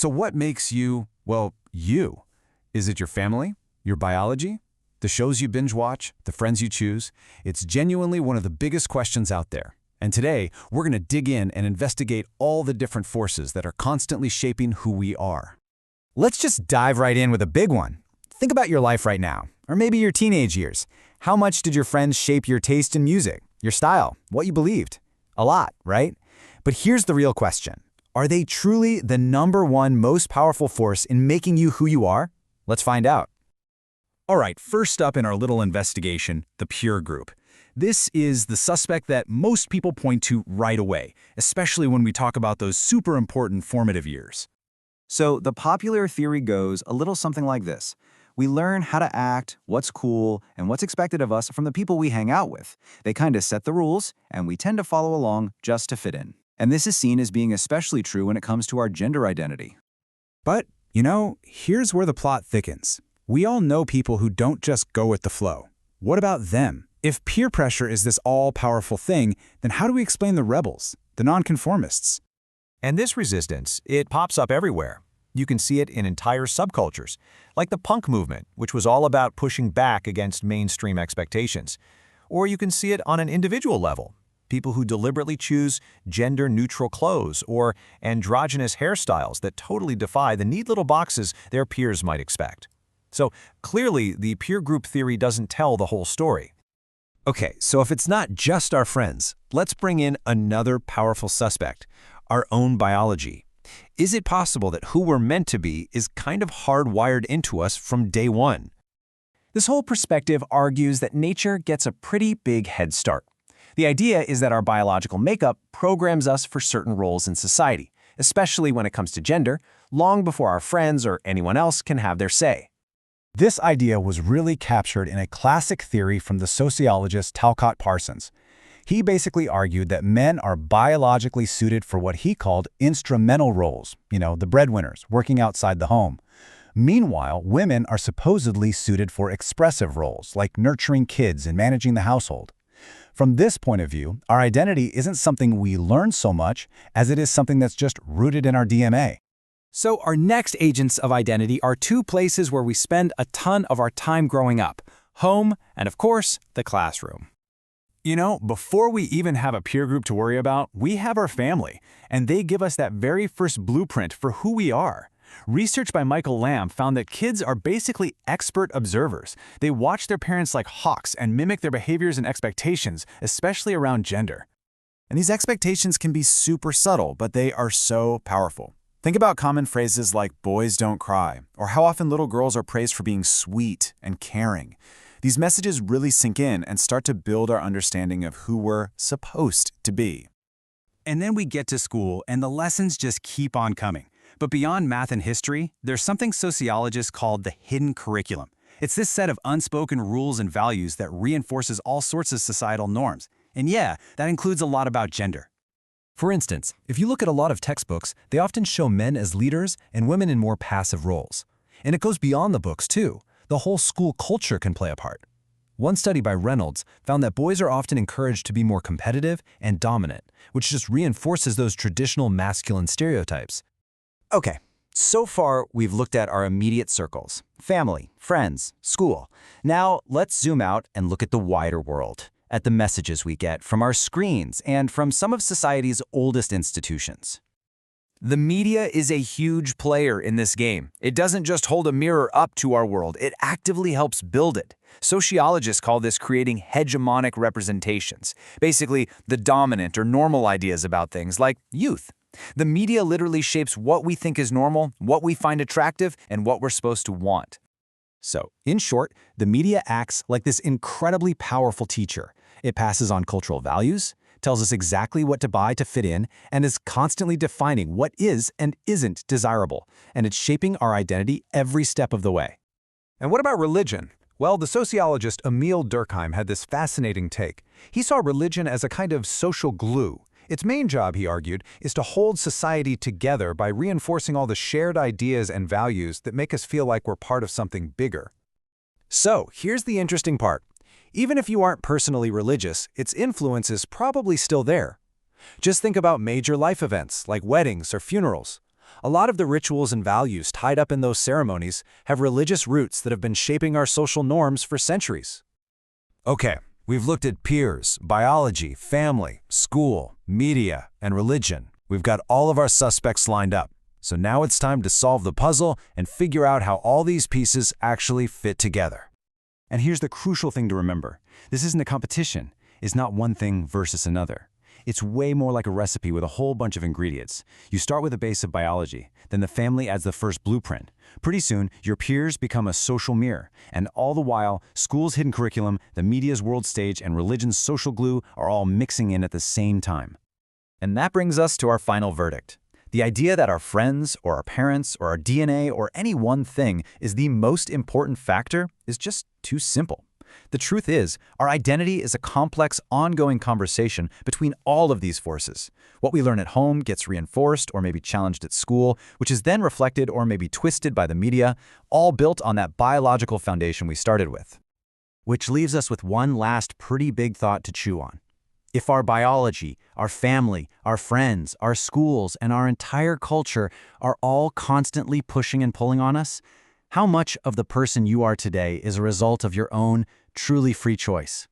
So what makes you, well, you? Is it your family? Your biology? The shows you binge watch? The friends you choose? It's genuinely one of the biggest questions out there. And today, we're going to dig in and investigate all the different forces that are constantly shaping who we are. Let's just dive right in with a big one. Think about your life right now, or maybe your teenage years. How much did your friends shape your taste in music, your style, what you believed? A lot, right? But here's the real question. Are they truly the #1 most powerful force in making you who you are? Let's find out. All right, first up in our little investigation, the peer group. This is the suspect that most people point to right away, especially when we talk about those super important formative years. So the popular theory goes a little something like this. We learn how to act, what's cool, and what's expected of us from the people we hang out with. They kind of set the rules, and we tend to follow along just to fit in. And this is seen as being especially true when it comes to our gender identity. But, here's where the plot thickens. We all know people who don't just go with the flow. What about them? If peer pressure is this all-powerful thing, then how do we explain the rebels, the nonconformists? And this resistance, it pops up everywhere. You can see it in entire subcultures, like the punk movement, which was all about pushing back against mainstream expectations. Or you can see it on an individual level. People who deliberately choose gender-neutral clothes or androgynous hairstyles that totally defy the neat little boxes their peers might expect. So clearly, the peer group theory doesn't tell the whole story. Okay, so if it's not just our friends, let's bring in another powerful suspect, our own biology. Is it possible that who we're meant to be is kind of hardwired into us from day one? This whole perspective argues that nature gets a pretty big head start. The idea is that our biological makeup programs us for certain roles in society, especially when it comes to gender, long before our friends or anyone else can have their say. This idea was really captured in a classic theory from the sociologist Talcott Parsons. He basically argued that men are biologically suited for what he called instrumental roles, the breadwinners, working outside the home. Meanwhile, women are supposedly suited for expressive roles, like nurturing kids and managing the household. From this point of view, our identity isn't something we learn so much as it is something that's just rooted in our DNA. So our next agents of identity are two places where we spend a ton of our time growing up: home and, of course, the classroom. Before we even have a peer group to worry about, we have our family, and they give us that very first blueprint for who we are. Research by Michael Lamb found that kids are basically expert observers. They watch their parents like hawks and mimic their behaviors and expectations, especially around gender. And these expectations can be super subtle, but they are so powerful. Think about common phrases like "boys don't cry," or how often little girls are praised for being sweet and caring. These messages really sink in and start to build our understanding of who we're supposed to be. And then we get to school, and the lessons just keep on coming. But beyond math and history, there's something sociologists call the hidden curriculum. It's this set of unspoken rules and values that reinforces all sorts of societal norms. And yeah, that includes a lot about gender. For instance, if you look at a lot of textbooks, they often show men as leaders and women in more passive roles. And it goes beyond the books, too. The whole school culture can play a part. One study by Reynolds found that boys are often encouraged to be more competitive and dominant, which just reinforces those traditional masculine stereotypes. Okay, so far we've looked at our immediate circles: family, friends, school. Now let's zoom out and look at the wider world, at the messages we get from our screens and from some of society's oldest institutions. The media is a huge player in this game. It doesn't just hold a mirror up to our world, it actively helps build it. Sociologists call this creating hegemonic representations, basically the dominant or normal ideas about things like youth. The media literally shapes what we think is normal, what we find attractive, and what we're supposed to want. So, in short, the media acts like this incredibly powerful teacher. It passes on cultural values, tells us exactly what to buy to fit in, and is constantly defining what is and isn't desirable. And it's shaping our identity every step of the way. And what about religion? Well, the sociologist Emil Durkheim had this fascinating take. He saw religion as a kind of social glue. Its main job, he argued, is to hold society together by reinforcing all the shared ideas and values that make us feel like we're part of something bigger. So, here's the interesting part. Even if you aren't personally religious, its influence is probably still there. Just think about major life events like weddings or funerals. A lot of the rituals and values tied up in those ceremonies have religious roots that have been shaping our social norms for centuries. Okay, we've looked at peers, biology, family, school, media, and religion. We've got all of our suspects lined up. So now it's time to solve the puzzle and figure out how all these pieces actually fit together. And here's the crucial thing to remember. This isn't a competition. It's not one thing versus another. It's way more like a recipe with a whole bunch of ingredients. You start with a base of biology, then the family adds the first blueprint. Pretty soon, your peers become a social mirror, and all the while, school's hidden curriculum, the media's world stage, and religion's social glue are all mixing in at the same time. And that brings us to our final verdict. The idea that our friends, or our parents, or our DNA, or any one thing is the most important factor is just too simple. The truth is, our identity is a complex, ongoing conversation between all of these forces. What we learn at home gets reinforced or maybe challenged at school, which is then reflected or maybe twisted by the media, all built on that biological foundation we started with. Which leaves us with one last pretty big thought to chew on. If our biology, our family, our friends, our schools, and our entire culture are all constantly pushing and pulling on us, how much of the person you are today is a result of your own, truly free choice?